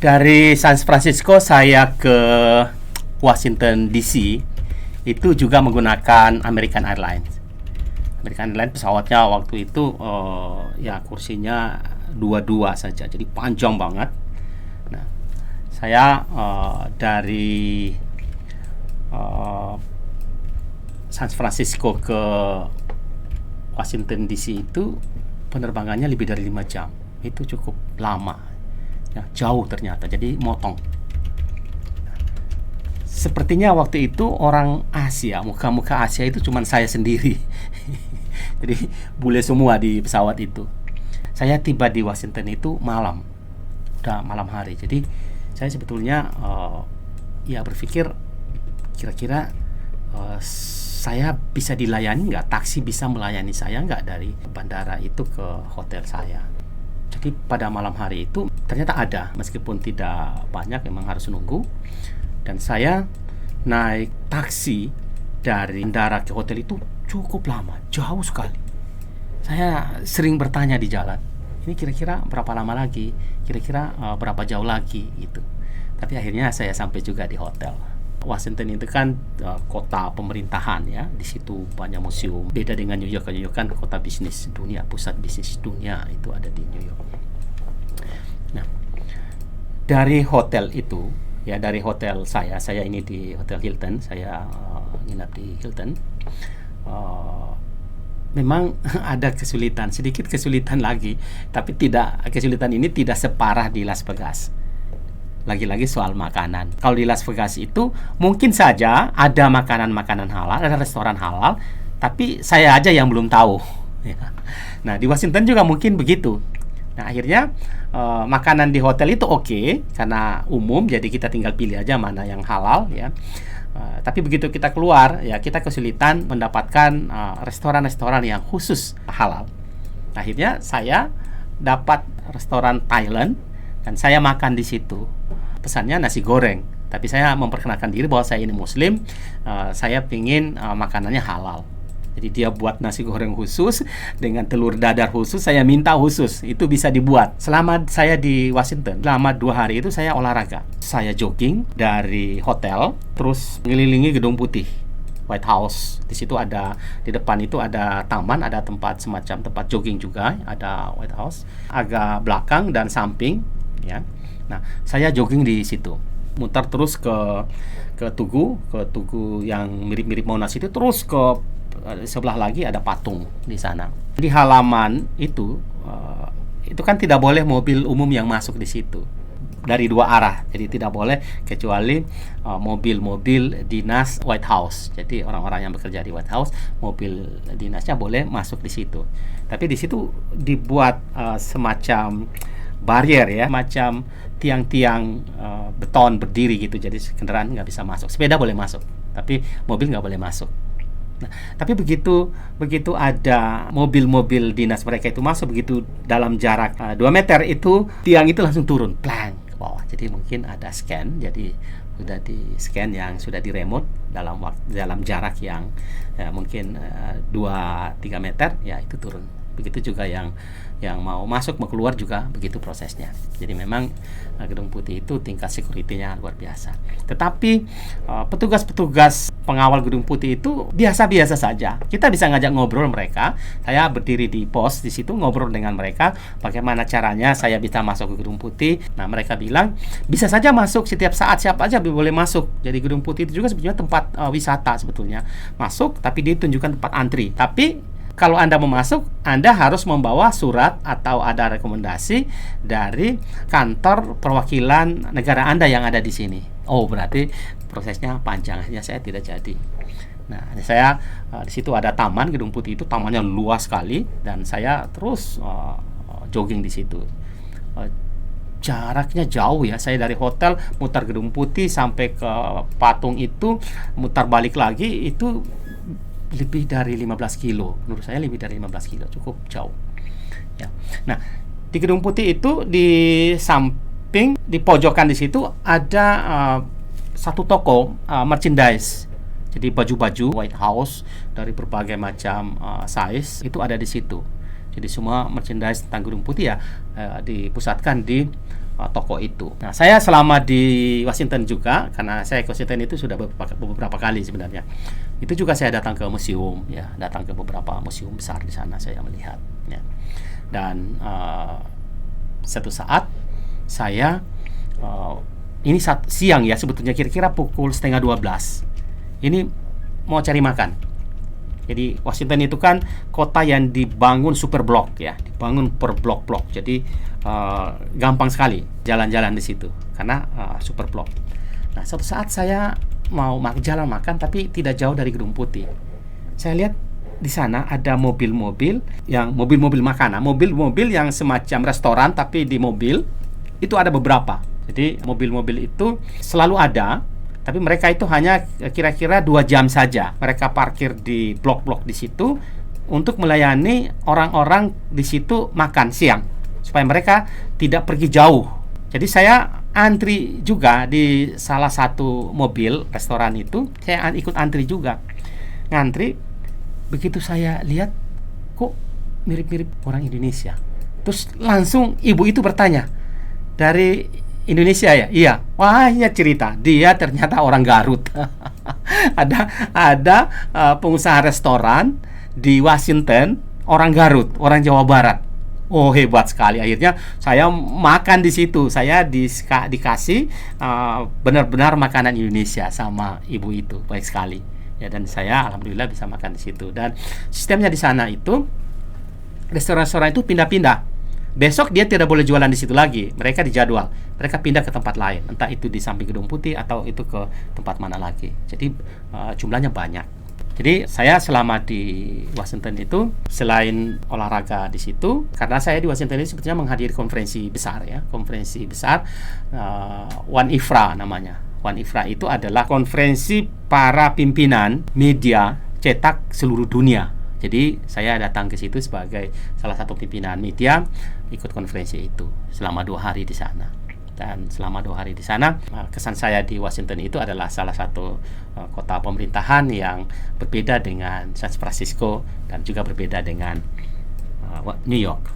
Dari San Francisco saya ke Washington DC itu juga menggunakan American Airlines. American Airlines pesawatnya waktu itu ya kursinya dua saja, jadi panjang banget. Nah, saya dari San Francisco ke Washington DC itu penerbangannya lebih dari 5 jam. Itu cukup lama. Ya, jauh ternyata, jadi motong. Sepertinya waktu itu orang Asia, muka-muka Asia itu cuma saya sendiri. Jadi bule semua di pesawat itu. Saya tiba di Washington itu malam, udah malam hari. Jadi saya sebetulnya ya berpikir kira-kira saya bisa dilayani nggak, taksi bisa melayani saya nggak dari bandara itu ke hotel saya. Jadi pada malam hari itu ternyata ada, meskipun tidak banyak, memang harus nunggu. Dan saya naik taksi dari bandara ke hotel itu cukup lama, jauh sekali. Saya sering bertanya di jalan, ini kira-kira berapa lama lagi, kira-kira berapa jauh lagi gitu. Tapi akhirnya saya sampai juga di hotel. Washington itu kan kota pemerintahan ya, di situ banyak museum. Beda dengan New York. New York kan kota bisnis dunia, pusat bisnis dunia itu ada di New York. Nah, dari hotel itu ya, dari hotel saya ini di Hotel Hilton, saya nginap di Hilton. Memang ada kesulitan, sedikit kesulitan lagi, tapi kesulitan ini tidak separah di Las Vegas. Lagi-lagi soal makanan. Kalau di Las Vegas itu mungkin saja ada makanan-makanan halal, ada restoran halal, tapi saya aja yang belum tahu. Nah, di Washington juga mungkin begitu. Nah, akhirnya makanan di hotel itu oke, karena umum, jadi kita tinggal pilih aja mana yang halal ya. Tapi begitu kita keluar, ya kita kesulitan mendapatkan restoran-restoran yang khusus halal. Akhirnya saya dapat restoran Thailand dan saya makan di situ. Pesannya nasi goreng, tapi saya memperkenalkan diri bahwa saya ini Muslim, saya pingin makanannya halal. Jadi dia buat nasi goreng khusus dengan telur dadar khusus, saya minta khusus, itu bisa dibuat. Selama saya di Washington, selama 2 hari itu saya olahraga. Saya jogging dari hotel, terus mengelilingi Gedung Putih, White House. Di situ ada, di depan itu ada taman, ada tempat semacam tempat jogging juga, ada White House. Agak belakang dan samping, ya. Nah, saya jogging di situ, mutar terus ke Tugu yang mirip-mirip Monas itu, terus ke sebelah lagi ada patung di sana. Di halaman itu kan tidak boleh mobil umum yang masuk di situ dari 2 arah. Jadi tidak boleh kecuali mobil-mobil dinas White House. Jadi orang-orang yang bekerja di White House, mobil dinasnya boleh masuk di situ. Tapi di situ dibuat semacam barrier ya, macam tiang-tiang beton berdiri gitu, jadi kendaraan nggak bisa masuk. Sepeda boleh masuk, tapi mobil nggak boleh masuk. Nah, tapi begitu ada mobil-mobil dinas mereka itu masuk, begitu dalam jarak 2 meter itu, tiang itu langsung turun, plang, ke bawah. Jadi mungkin ada scan, jadi sudah di scan yang sudah di remote dalam jarak yang mungkin 2-3 meter, ya itu turun. Begitu juga yang mau masuk, mau keluar juga begitu prosesnya. Jadi memang Gedung Putih itu tingkat security-nya luar biasa. Tetapi petugas-petugas pengawal Gedung Putih itu biasa-biasa saja. Kita bisa ngajak ngobrol mereka. Saya berdiri di pos di situ, ngobrol dengan mereka bagaimana caranya saya bisa masuk ke Gedung Putih. Nah, mereka bilang bisa saja masuk setiap saat, siapa aja boleh masuk. Jadi Gedung Putih itu juga sebetulnya tempat wisata sebetulnya. Masuk, tapi dia tunjukkan tempat antri. Tapi kalau Anda mau masuk, Anda harus membawa surat atau ada rekomendasi dari kantor perwakilan negara Anda yang ada di sini. Oh, berarti prosesnya panjang, akhirnya saya tidak jadi. Nah, saya di situ ada taman Gedung Putih itu, tamannya luas sekali, dan saya terus jogging di situ. Jaraknya jauh ya, saya dari hotel mutar Gedung Putih sampai ke patung itu, mutar balik lagi, itu lebih dari 15 kilo. Menurut saya lebih dari 15 kilo, cukup jauh ya. Nah, di Gedung Putih itu di samping, di pojokan di situ ada satu toko merchandise. Jadi baju-baju White House dari berbagai macam size itu ada di situ. Jadi semua merchandise tentang Gedung Putih ya dipusatkan di toko itu. Nah, saya selama di Washington juga, karena saya ke Washington itu sudah beberapa kali sebenarnya. Itu juga saya datang ke museum, ya, datang ke beberapa museum besar di sana saya melihat. Ya. Dan satu saat saya ini siang ya sebetulnya, kira-kira pukul 11:30. Ini mau cari makan. Jadi Washington itu kan kota yang dibangun super blok ya, dibangun per blok-blok. Jadi gampang sekali jalan-jalan di situ karena super blok. Nah, suatu saat saya mau jalan makan tapi tidak jauh dari Gedung Putih. Saya lihat di sana ada mobil-mobil makanan, mobil-mobil yang semacam restoran tapi di mobil itu ada beberapa. Jadi mobil-mobil itu selalu ada. Tapi mereka itu hanya kira-kira 2 jam saja. Mereka parkir di blok-blok di situ untuk melayani orang-orang di situ makan siang, supaya mereka tidak pergi jauh. Jadi saya antri juga di salah satu mobil restoran itu. Saya ikut antri juga. Ngantri, begitu saya lihat kok mirip-mirip orang Indonesia. Terus langsung ibu itu bertanya, "Dari Indonesia ya?" "Iya." Wah, ya cerita dia ternyata orang Garut. ada pengusaha restoran di Washington, orang Garut, orang Jawa Barat. Oh, hebat sekali. Akhirnya saya makan di situ. Saya dikasih benar-benar makanan Indonesia sama ibu itu. Baik sekali. Ya, dan saya alhamdulillah bisa makan di situ. Dan sistemnya di sana itu restoran-restoran itu pindah-pindah. Besok dia tidak boleh jualan di situ lagi. Mereka dijadwal. Mereka pindah ke tempat lain. Entah itu di samping Gedung Putih atau itu ke tempat mana lagi. Jadi jumlahnya banyak. Jadi saya selama di Washington itu selain olahraga di situ, karena saya di Washington ini sebetulnya menghadiri konferensi besar ya, konferensi besar One IFRA namanya. One IFRA itu adalah konferensi para pimpinan media cetak seluruh dunia. Jadi saya datang ke situ sebagai salah satu pimpinan media, ikut konferensi itu selama 2 hari di sana. Dan selama 2 hari di sana, kesan saya di Washington itu adalah salah satu kota pemerintahan yang berbeda dengan San Francisco dan juga berbeda dengan New York.